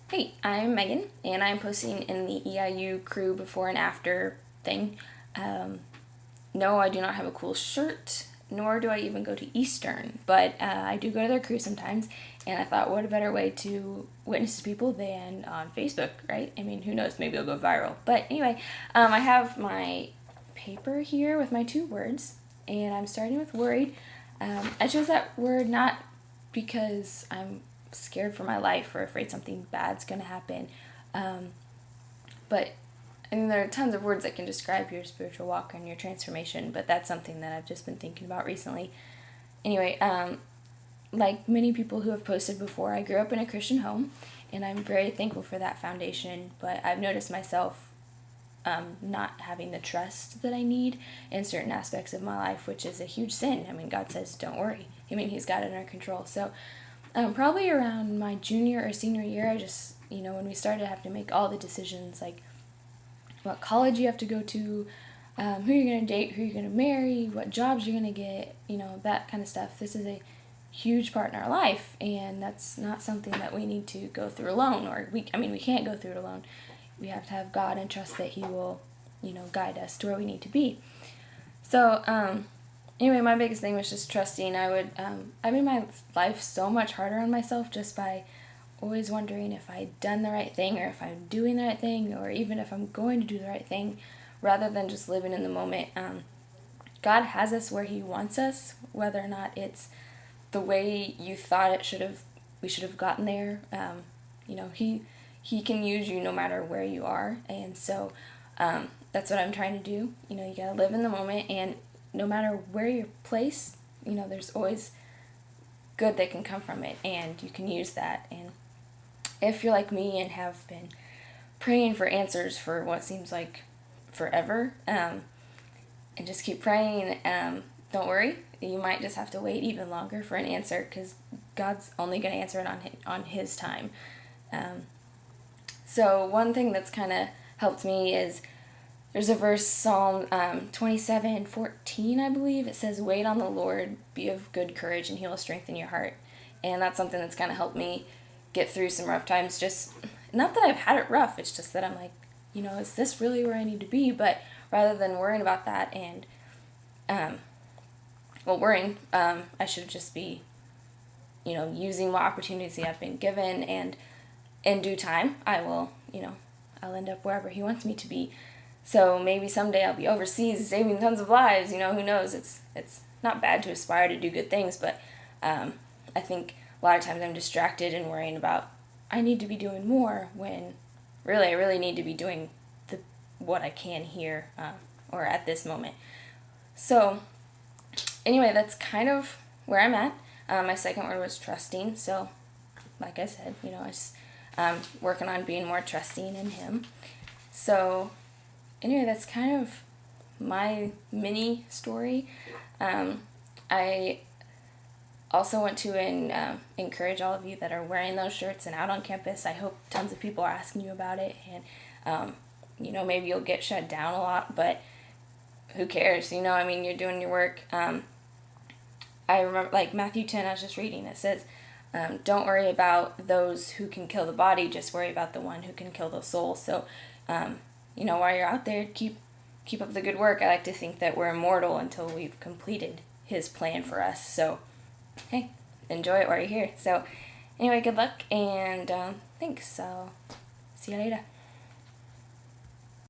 Hey, I'm Megan, and I'm posting in the EIU crew before and after thing. Um, no, I do not have a cool shirt, nor do I even go to Eastern, but I do go to their crew sometimes, and I thought, what a better way to witness to people than on Facebook, right? I mean, who knows, maybe it'll go viral. But anyway, I have my paper here with my two words, and I'm starting with worried. I chose that word not because I'm scared for my life or afraid something bad's going to happen. Um, but and there are tons of words that can describe your spiritual walk and your transformation, but that's something that I've just been thinking about recently. Anyway, like many people who have posted before, I grew up in a Christian home, and I'm very thankful for that foundation, but I've noticed myself not having the trust that I need in certain aspects of my life, which is a huge sin. I mean, God says, don't worry. I mean, He's got it under control. So probably around my junior or senior year, I just, when we started to have to make all the decisions, like what college you have to go to, who you're going to date, who you're going to marry, what jobs you're going to get, that kind of stuff. This is a huge part in our life, and that's not something that we need to go through alone, or we can't go through it alone. We have to have God and trust that He will, guide us to where we need to be. So, anyway, my biggest thing was just trusting. I made my life so much harder on myself just by always wondering if I'd done the right thing or if I'm doing the right thing or even if I'm going to do the right thing rather than just living in the moment. God has us where He wants us, whether or not it's the way you thought we should have gotten there. He can use you no matter where you are, and so that's what I'm trying to do. You gotta live in the moment, and no matter where you're placed, there's always good that can come from it, and you can use that. And if you're like me and have been praying for answers for what seems like forever, and just keep praying, don't worry. You might just have to wait even longer for an answer because God's only going to answer it on His time. So one thing that's kind of helped me is there's a verse, Psalm 27:14, I believe. It says, "Wait on the Lord, be of good courage, and He will strengthen your heart." And that's something that's kind of helped me get through some rough times. Just not that I've had it rough. It's just that I'm like, is this really where I need to be? But rather than worrying about that and worrying, I should just be, using what opportunities I've been given, and in due time, I will, I'll end up wherever He wants me to be. So maybe someday I'll be overseas saving tons of lives. Who knows? It's not bad to aspire to do good things, but I think a lot of times I'm distracted and worrying about I need to be doing more when really I really need to be doing what I can here or at this moment. So anyway, that's kind of where I'm at. My second word was trusting. So like I said, I just working on being more trusting in Him. So anyway, that's kind of my mini story. I also want to encourage all of you that are wearing those shirts and out on campus. I hope tons of people are asking you about it, and maybe you'll get shut down a lot, but who cares? You're doing your work. I remember, like Matthew 10, I was just reading. It says, "Don't worry about those who can kill the body. Just worry about the one who can kill the soul." So, while you're out there, keep up the good work. I like to think that we're immortal until we've completed His plan for us. So, hey, enjoy it while you're here. So, anyway, good luck and thanks. I'll see you later.